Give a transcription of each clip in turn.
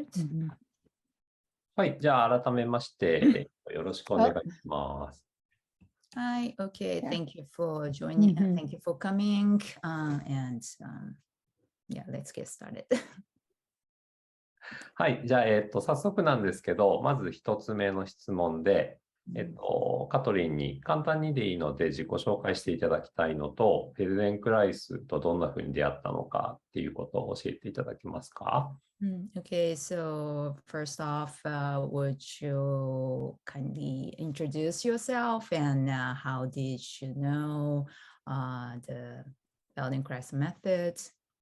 forward. はい、じゃあ改めましてよろしくお願いします。Hi, okay, thank you for joining, thank you for coming, and yeah, let's get started. はい、じゃあ、早速なんですけど、まず一つ目の質問で、カトリンに簡単にでいいので自己紹介していただきたいのと、フェルデンクライスとどんなふうに出会ったのかっていうことを教えていただけますか？Okay, so first off, would you kindly introduce yourself and how did you know the Feldenkrais method?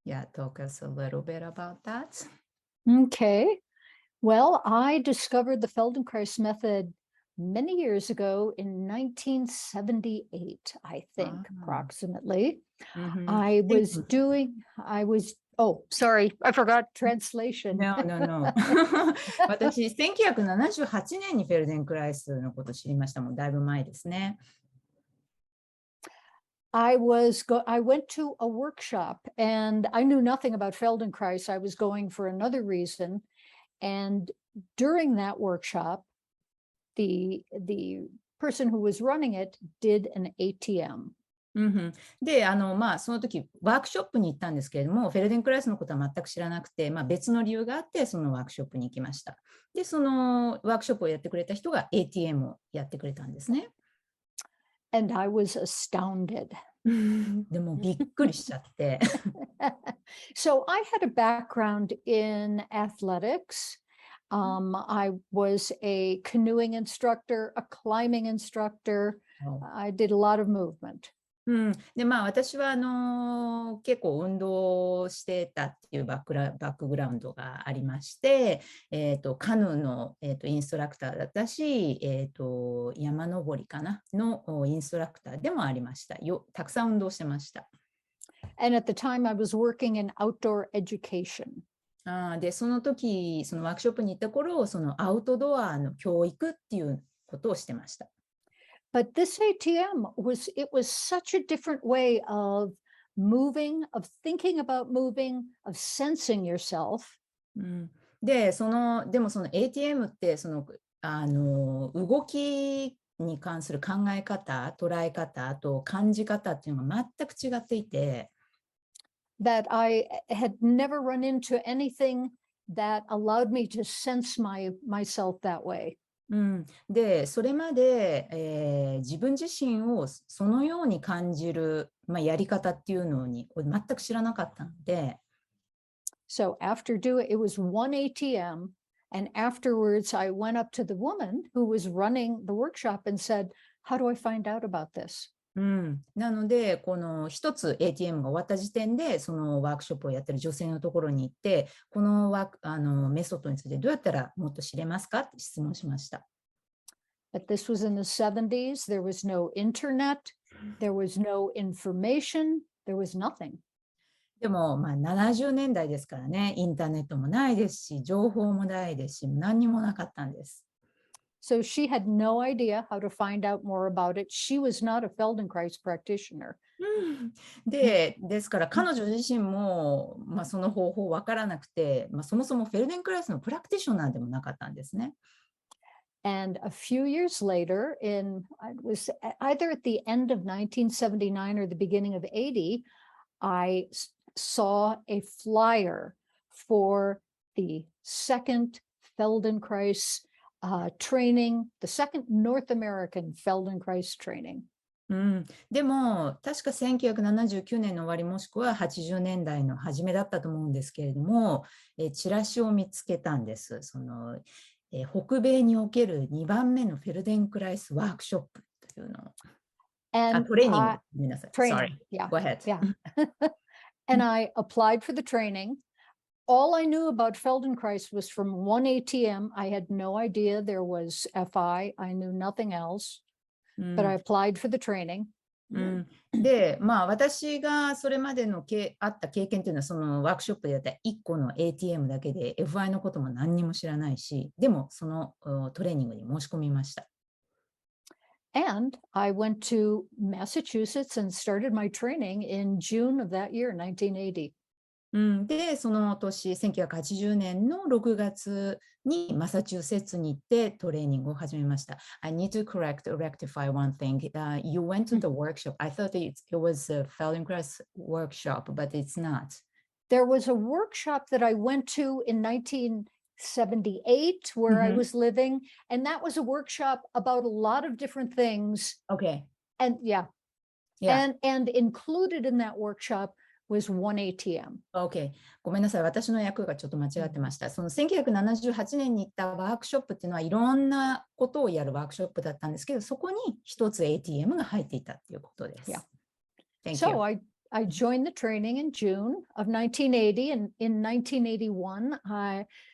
Yeah, talk us a little bit about that. Okay. Well, I discovered the Feldenkrais method many years ago in 1978, I think, approximately. Oh, sorry, I forgot translation. No. 私、1978年にフェルデンクライスのことを知りましたもん。だいぶ前ですね。I went to a workshop and I knew nothing about Feldenkrais. I was going for another reason. And during that workshop, the person who was running it did an ATM. で、その時ワークショップに行ったんですけれども、フェルデンクライスのことは全く知らなくて、別の理由があってそのワークショップに行きました。で、そのワークショップをやってくれた人が ATM をやってくれたんですね。And I was astounded. でもびっくりしちゃって。So I had a background in athletics. I was a canoeing instructor, a climbing instructor. I did a lot of movement. で私は結構運動してたっていうバックグラウンドがありまして、カヌーの、インストラクターだったし、山登りかなのインストラクターでもありました。たくさん運動してました。And at the time I was working in outdoor education. で、その時、そのワークショップに行った頃、そのアウトドアの教育っていうことをしてました。But this ATM was such a different way of moving, of thinking about moving, of sensing yourself. でもその ATM って動きに関する考え方、捉え方、あと感じ方っていうのが全く違っていて、that I had never run into anything that allowed me to sense myself that way. で、それまで、自分自身をそのように感じる、やり方っていうのに全く知らなかったので。So after it was one ATM, and afterwards I went up to the woman who was running the workshop and said, "How do I find out about this?" なので、この一つ ATM が終わった時点で、そのワークショップをやってる女性のところに行って、このメソッドについてどうやったらもっと知れますかって質問しました。But this was in the 70s. There was no internet. There was no information. There was nothing. でも、70年代ですからね、インターネットもないですし、情報もないですし、何にもなかったんです。So she had no idea how to find out more about it. She was not a Feldenkrais practitioner. ですから彼女自身も、その方法わからなくて、そもそもフェルデンクライスのプラクティショナーでもなかったんですね。And a few years later, it was either at the end of 1979 or the beginning of 80, I saw a flyer for the second Feldenkrais training, the second North American Feldenkrais training. でも確か1979年の終わりもしくは80年代の初めだったと思うんですけれども、チラシを見つけたんです。北米における2番目のフェルデンクライスワークショップというのを。トレーニング。ごめんなさい。Training. Yeah. Go ahead. Yeah. And I applied for the training. All I knew about Feldenkrais was from one ATM. I had no idea there was FI. I knew nothing else. But I applied for the training. で、私がそれまでのあった経験というのは、そのワークショップでやった1個の ATM だけで FI のことも何にも知らないし、でもそのトレーニングに申し込みました。And I went to Massachusetts and started my training in June of that year, 1980. で、その年、1980年の6月にマサチューセッツに行ってトレーニングを始めました。I need to rectify one thing. You went to the workshop. I thought it was a Feldenkrais workshop, but it's not. There was a workshop that I went to in 1978 where I was living, and that was a workshop about a lot of different things. Okay. And and included in that workshop was one ATM. OK。ごめんなさい。私の役がちょっと間違ってました。その1978年に行ったワークショップっていうのはいろんなことをやるワークショップだったんですけど、そこに一つ ATM が入っていたっていうことです。So I joined the training in June of 1980, and in 1981,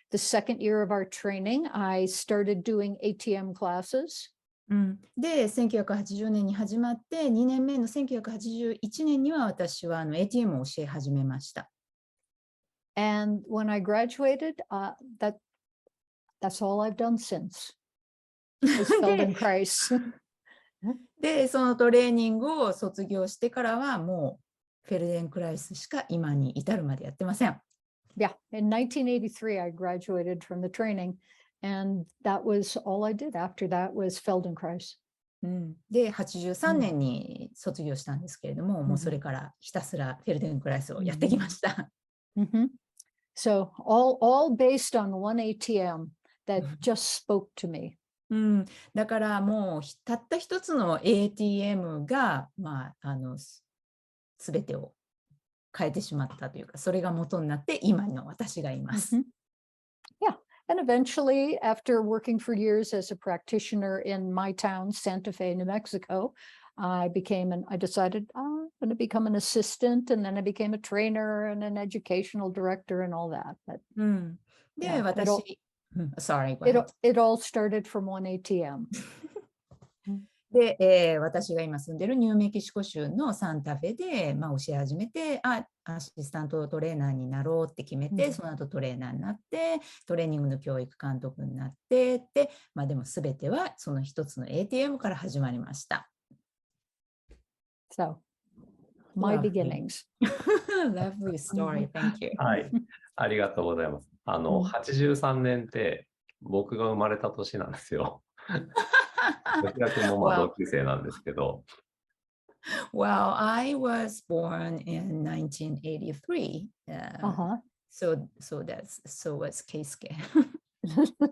the second year of our training, I started doing ATM classes. で、1980年に始まって、2年目の1981年には私はATM を教え始めました。And when I graduated, that's all I've done since. Feldenkrais. で、そのトレーニングを卒業してからはもうフェルデンクライスしか今に至るまでやってません。Yeah, in 1983, I graduated from the training, and that was all I did. After that was Feldenkrais. で、83年に卒業したんですけれども、もうそれからひたすらフェルデンクライスをやってきました。So all based on one ATM that just spoke to me. だからもうたった一つの ATM が、すべてを変えてしまったというか、それが元になって今の私がいます。Yeah, and eventually, after working for years as a practitioner in my town, Santa Fe, New Mexico, I decided I'm going to become an assistant, and then I became a trainer and an educational director and all that. But で、私、sorry, go ahead. ahead. It all started from one ATM. で、私が今住んでるニューメキシコ州のサンタフェで、教え始めて、アシスタントトレーナーになろうって決めて、その後トレーナーになって、トレーニングの教育監督になってって、でも全てはその一つの ATM から始まりました。So, my beginnings. Lovely story. Thank you. はい、ありがとうございます。83年って僕が生まれた年なんですよ。どちら君も同級生なんですけど。Well, I was born in 1983. So was Keisuke.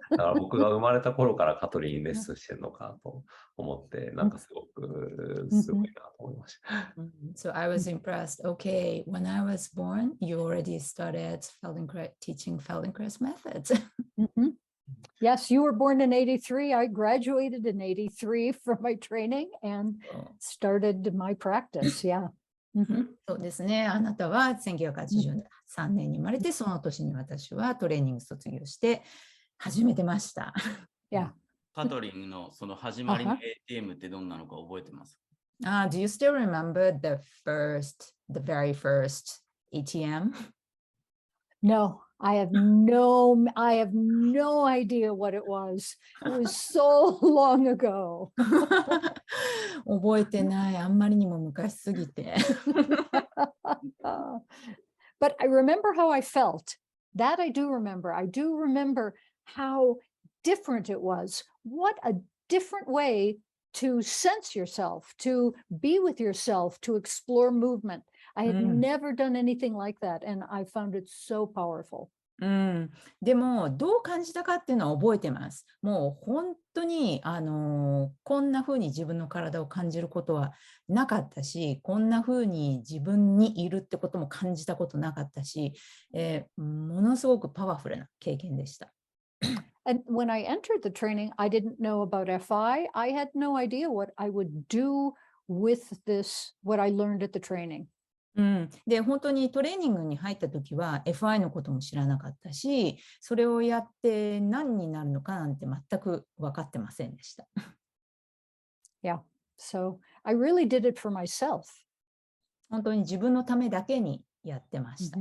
だから僕が生まれた頃からカトリンにレッスンしてるのかと思って、なんかすごくすごいなと思いました。So I was impressed. Okay, when I was born, you already started teaching Feldenkrais methods. Yes, you were born in 83. I graduated in 83 from my training and started my practice. Yeah. そうですね。あなたは1983年に生まれて、その年に私はトレーニング卒業して始めてました。Yeah. カトリンのその始まりの ATM ってどんなのか覚えてますか？Do you still remember the very first ATM? No, I have no idea what it was. It was so long ago. 覚えてない。あんまりにも昔すぎて。But I remember how I felt. That I do remember. I do remember how different it was. What a different way to sense yourself, to be with yourself, to explore movement. I had never done anything like that, and I found it so powerful. でもどう感じたかっていうのは覚えてます。もう本当にこんな風に自分の体を感じることはなかったし、こんな風に自分にいるってことも感じたことなかったし、ものすごくパワフルな経験でした。And when I entered the training, I didn't know about FI. I had no idea what I would do with this, what I learned at the training. で、本当にトレーニングに入った時は FI のことも知らなかったし、それをやって何になるのかなんて全く分かってませんでした。Yeah, so I really did it for myself. 本当に自分のためだけにやってました。